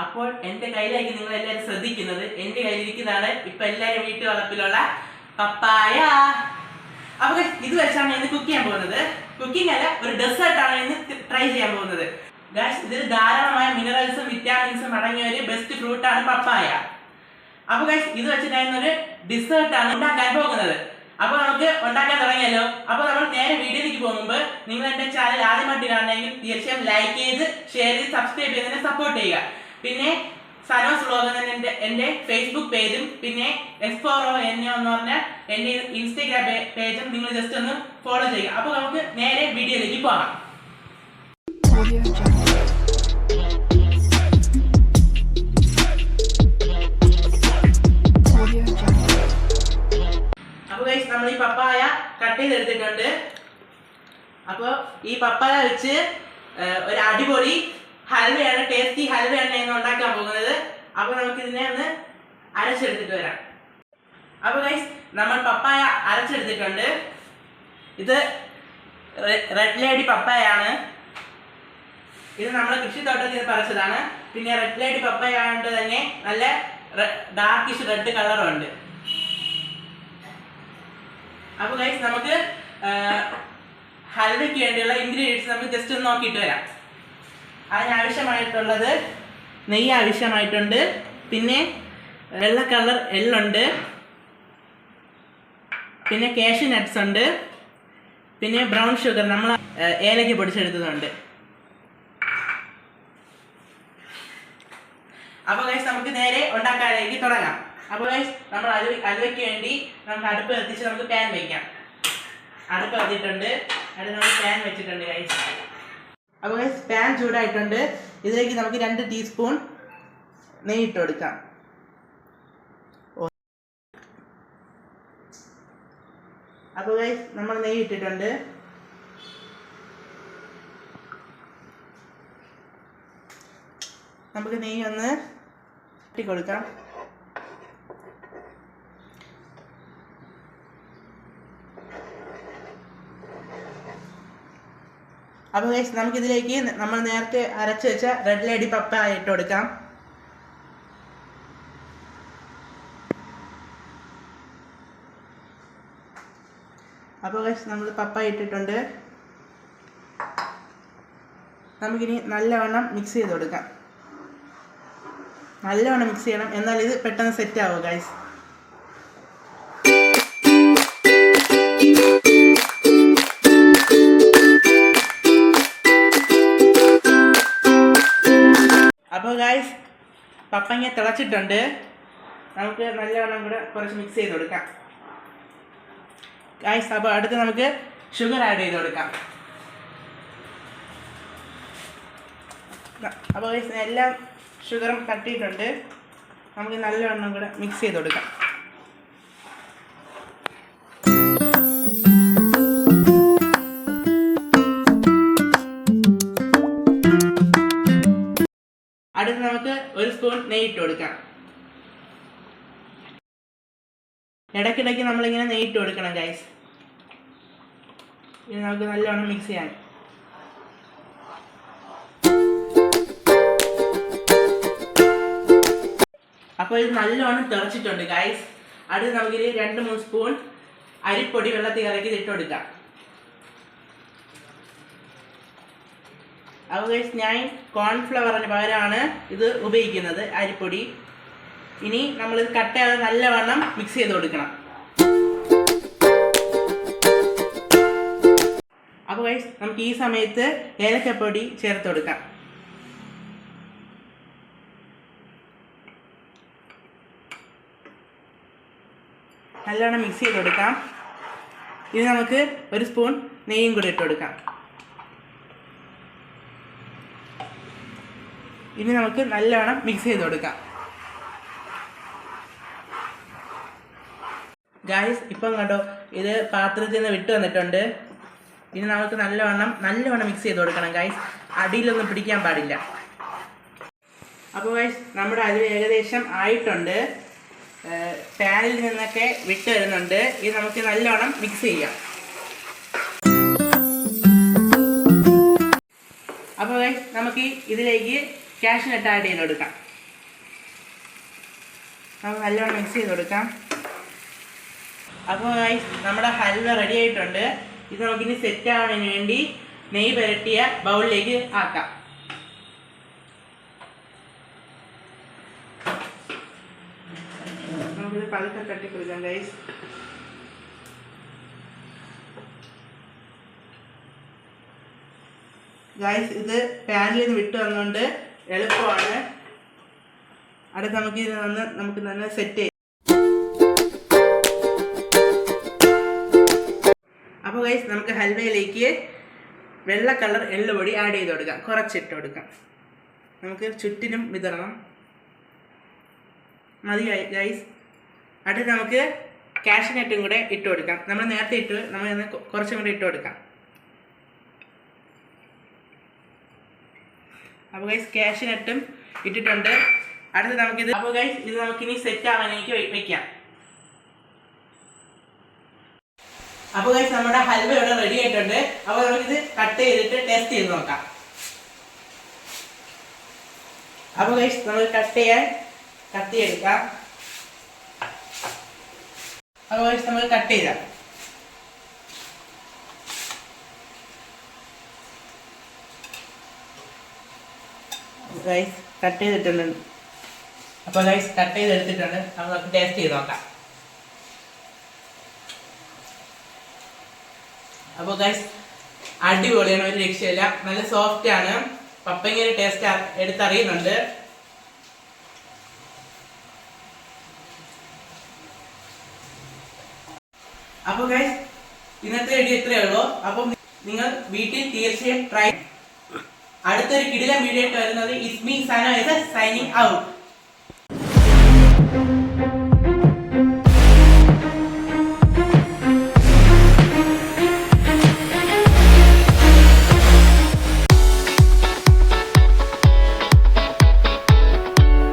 അപ്പോൾ എൻ്റെ കയ്യിലേക്ക് നിങ്ങൾ എല്ലാവരും ശ്രദ്ധിക്കുന്നത്, എൻ്റെ കയ്യിലിരിക്കുന്നതാണ് ഇപ്പൊ എല്ലാവരും വീട്ടു വളപ്പിലുള്ള പപ്പായ. അപ്പൊ ഇത് വെച്ചാണ് ഇന്ന് കുക്ക് ചെയ്യാൻ പോകുന്നത്. കുക്കിംഗ് അല്ല, ഒരു ഡെസേർട്ടാണ് ഇന്ന് ട്രൈ ചെയ്യാൻ പോകുന്നത്. ഇതിൽ ധാരാളമായ മിനറൽസും വിറ്റാമിൻസും അടങ്ങിയ ഒരു ബെസ്റ്റ് ഫ്രൂട്ടാണ് പപ്പായ. അപ്പൊ ഇത് വെച്ചിട്ടായിരുന്നു ഒരു ഡെസേർട്ടാണ് ഉണ്ടാക്കാൻ പോകുന്നത്. അപ്പൊ നമുക്ക് ഉണ്ടാക്കാൻ തുടങ്ങിയല്ലോ. അപ്പൊ നമ്മൾ നേരെ വീഡിയോയിലേക്ക് പോകുമ്പോൾ നിങ്ങൾ എന്റെ ചാനൽ ആദ്യമായിട്ട് കാണണമെങ്കിൽ തീർച്ചയായും ലൈക്ക് ചെയ്ത്, ഷെയർ ചെയ്ത്, സബ്സ്ക്രൈബ് ചെയ്തതിനെ സപ്പോർട്ട് ചെയ്യുക. പിന്നെ സനോസ് വ്ലോഗ് എന്റെ ഫേസ്ബുക്ക് പേജും പിന്നെ എക്സ്പ്ലോറോ എന്ന് പറഞ്ഞ എന്റെ ഇൻസ്റ്റാഗ്രാം പേജും നിങ്ങൾ ജസ്റ്റ് ഒന്ന് ഫോളോ ചെയ്യുക. അപ്പൊ നമുക്ക് നേരെ വീഡിയോയിലേക്ക് പോകാം. അപ്പൊ നമ്മൾ ഈ പപ്പായ കട്ട് ചെയ്തെടുത്തിട്ടുണ്ട്. അപ്പൊ ഈ പപ്പായ വെച്ച് ഒരു അടിപൊളി ഹൽവയാണ്, ടേസ്റ്റി ഹൽവയാണ് ഇന്ന് ഉണ്ടാക്കാൻ പോകുന്നത്. അപ്പൊ നമുക്ക് ഇതിനെ ഒന്ന് അരച്ചെടുത്തിട്ട് വരാം. അപ്പൊ നമ്മൾ പപ്പായ അരച്ചെടുത്തിട്ടുണ്ട്. ഇത് റെഡ് ലേഡി പപ്പായാണ്. ഇത് നമ്മൾ കൃഷിത്തോട്ടത്തിൽ പറിച്ചതാണ്. പിന്നെ റെഡ് ലേഡി പപ്പായ ആയതുകൊണ്ട് തന്നെ നല്ല ഡാർക്കിഷ് റെഡ് കളറും ഉണ്ട്. അപ്പൊ നമുക്ക് ഹൽവയ്ക്ക് വേണ്ടിയുള്ള ഇൻഗ്രീഡിയൻസ് നമുക്ക് ജസ്റ്റ് ഒന്ന് നോക്കിയിട്ട് വരാം. അതിനാവശ്യമായിട്ടുള്ളത് നെയ്യ് ആവശ്യമായിട്ടുണ്ട്, പിന്നെ വെള്ള കളർ എള്ളുണ്ട്, പിന്നെ കാഷ്യൂ നട്ട്സ് ഉണ്ട്, പിന്നെ ബ്രൗൺ ഷുഗർ നമ്മൾ ഏലക്ക പൊടിച്ചെടുത്തതുണ്ട്. അപ്പോൾ നമുക്ക് നേരെ ഉണ്ടാക്കാനായിട്ട് തുടങ്ങാം. അപ്പോൾ നമ്മൾ അലുവയ്ക്ക് വേണ്ടി നമുക്ക് അടുപ്പ് കത്തിച്ച് നമുക്ക് പാൻ വയ്ക്കാം. അടുപ്പ് കത്തിയിട്ടുണ്ട്, അത് നമുക്ക് പാൻ വെച്ചിട്ടുണ്ട് ഗൈസ്. അപ്പോൾ പാൻ ചൂടായിട്ടുണ്ട്. ഇതിലേക്ക് നമുക്ക് 2 ടീസ്പൂൺ നെയ്യ് ഇട്ട് കൊടുക്കാം. അപ്പോൾ നമ്മൾ നെയ്യ് ഇട്ടിട്ടുണ്ട്. നമുക്ക് നെയ്യ് ഒന്ന് ഇട്ട് കൊടുക്കാം. അപ്പോൾ നമുക്കിതിലേക്ക് നമ്മൾ നേരത്തെ അരച്ച് വെച്ച റെഡ് ലേഡി പപ്പായ ഇട്ട് കൊടുക്കാം. അപ്പോൾ നമ്മൾ പപ്പായ ഇട്ടിട്ടുണ്ട്. നമുക്കിനി നല്ലവണ്ണം മിക്സ് ചെയ്ത് കൊടുക്കാം. നല്ലവണ്ണം മിക്സ് ചെയ്യണം, എന്നാൽ ഇത് പെട്ടെന്ന് സെറ്റ് ആവും ഗൈസ്. അപ്പോൾ പപ്പങ്ങ തിളച്ചിട്ടുണ്ട്. നമുക്ക് നല്ലവണ്ണം കൂടെ കുറച്ച് മിക്സ് ചെയ്ത് കൊടുക്കാം ഗൈസ്. അപ്പോൾ അടുത്ത് നമുക്ക് ഷുഗർ ആഡ് ചെയ്ത് കൊടുക്കാം. അപ്പോൾ എല്ലാം ഷുഗറും തട്ടിയിട്ടുണ്ട്. നമുക്ക് നല്ലവണ്ണം കൂടെ മിക്സ് ചെയ്ത് കൊടുക്കാം. അടുത്ത് നമുക്ക് 1 സ്പൂൺ നെയ്യ് ഇട്ട് കൊടുക്കാം. ഇടയ്ക്കിടയ്ക്ക് നമ്മളിങ്ങനെ നെയ്യ് ഇട്ട് കൊടുക്കണം ഗൈസ്. ഇത് നമുക്ക് നല്ലവണ്ണം മിക്സ് ചെയ്യാം. അപ്പോൾ ഇത് നല്ലവണ്ണം തിളച്ചിട്ടുണ്ട് ഗൈസ്. അടുത്ത് നമുക്കിത് 2-3 സ്പൂൺ അരിപ്പൊടി വെള്ളത്തിൽ കലക്കി ഇട്ട് കൊടുക്കാം. അപ്പോൾ ഞാൻ കോൺഫ്ലവറിന് പകരമാണ് ഇത് ഉപയോഗിക്കുന്നത്, അരിപ്പൊടി. ഇനി നമ്മളിത് കട്ടയാതെ നല്ലവണ്ണം മിക്സ് ചെയ്ത് കൊടുക്കണം. അപ്പോൾ നമുക്ക് ഈ സമയത്ത് ഏലക്കപ്പൊടി ചേർത്ത് കൊടുക്കാം. നല്ലവണ്ണം മിക്സ് ചെയ്ത് കൊടുക്കാം. ഇത് നമുക്ക് 1 സ്പൂൺ നെയ്യും കൂടി ഇട്ട് കൊടുക്കാം. ഇനി നമുക്ക് നല്ലവണ്ണം മിക്സ് ചെയ്ത് കൊടുക്കാം ഗായ്സ്. ഇപ്പം കണ്ടോ, ഇത് പാത്രത്തിൽ നിന്ന് വിട്ട് വന്നിട്ടുണ്ട്. ഇനി നമുക്ക് നല്ലവണ്ണം മിക്സ് ചെയ്ത് കൊടുക്കണം ഗായ്സ്. അടിയിലൊന്നും പിടിക്കാൻ പാടില്ല. അപ്പോൾ ഗായ്സ് നമ്മുടെ അലുവ ഏകദേശം ആയിട്ടുണ്ട്. പാനിൽ നിന്നൊക്കെ വിട്ട് വരുന്നുണ്ട്. ഇത് നമുക്ക് നല്ലവണ്ണം മിക്സ് ചെയ്യാം. അപ്പോൾ നമുക്ക് ഇതിലേക്ക് കാഷ്നട്ട് ആഡ് ചെയ്ത് കൊടുക്കാം. നമുക്ക് നല്ലോണം മിക്സ് ചെയ്ത് കൊടുക്കാം. അപ്പോൾ നമ്മുടെ ഹൽവ റെഡി ആയിട്ടുണ്ട്. ഇത് നമുക്കിനി സെറ്റ് ആവാൻ വേണ്ടി നെയ്യ് പുരട്ടിയ ബൗളിലേക്ക് ആക്കാം. നമുക്കിത് പതുക്കെ തട്ടി കൊടുക്കാം ഗൈസ്. ഗൈസ് ഇത് പാനിൽ നിന്ന് വിട്ട് വന്നുകൊണ്ട് എളുപ്പമാണ്. അടുത്ത് നമുക്ക് നല്ല സെറ്റ് ചെയ്യാം. അപ്പോൾ ഗൈസ് നമുക്ക് ഹൽവയിലേക്ക് വെള്ള കളർ എള്ളുപൊടി ആഡ് ചെയ്ത് കൊടുക്കാം. കുറച്ചിട്ട് കൊടുക്കാം. നമുക്ക് ചുറ്റിനും വിതറണം. മതി ഗൈസ്. അടുത്ത് നമുക്ക് കാഷ്നട്ടും കൂടെ ഇട്ട് കൊടുക്കാം. നമ്മൾ നേരത്തെ നമ്മൾ കുറച്ചും കൂടെ ഇട്ട് കൊടുക്കാം. അപ്പോൾ ഗൈസ് കാഷ്നട്ടും ഇട്ടിട്ടുണ്ട്. അടുത്ത് നമുക്കിത് അപ്പോൾ ഗൈസ് ഇത് നമുക്കിനി സെറ്റ് ആവാനേക്ക് വെക്കാം. അപ്പോൾ ഗൈസ് നമ്മുടെ ഹൽവ ഇവിടെ റെഡി ആയിട്ടുണ്ട്. അപ്പോൾ നമുക്കിത് കട്ട് ചെയ്തിട്ട് ടേസ്റ്റ് ചെയ്ത് നോക്കാം. അപ്പോൾ ഗൈസ് നമ്മൾ കട്ട് ചെയ്തെടുക്കാം. അപ്പോൾ ഗൈസ് നമ്മൾ കട്ട് ചെയ്താം. ഗൈസ് കട്ട് ചെയ്തിട്ടുണ്ട്. അപ്പോൾ ഗൈസ് കട്ട് ചെയ്തെടുത്തിട്ടുണ്ട്. അപ്പോൾ നമുക്ക് ടേസ്റ്റ് ചെയ്ത് നോക്കാം. അപ്പോൾ ഗൈസ് അടിപൊളിയാണ്, ഒരു രക്ഷയില്ല. നല്ല സോഫ്റ്റ് ആണ്. പപ്പങ്ങയുടെ ടേസ്റ്റ് എടുത്തറിയുന്നുണ്ട്. അപ്പോൾ ഗൈസ് ഇന്നത്തെ വീഡിയോ ഇത്രയേ ഉള്ളൂ. അപ്പം നിങ്ങൾ വീട്ടിൽ തീർച്ചയായും ട്രൈ. അടുത്തൊരു കിടിലൻ വീഡിയോ ആയിട്ട് വരുന്നത് ഇസ്മി സൈനിങ് ഔട്ട്.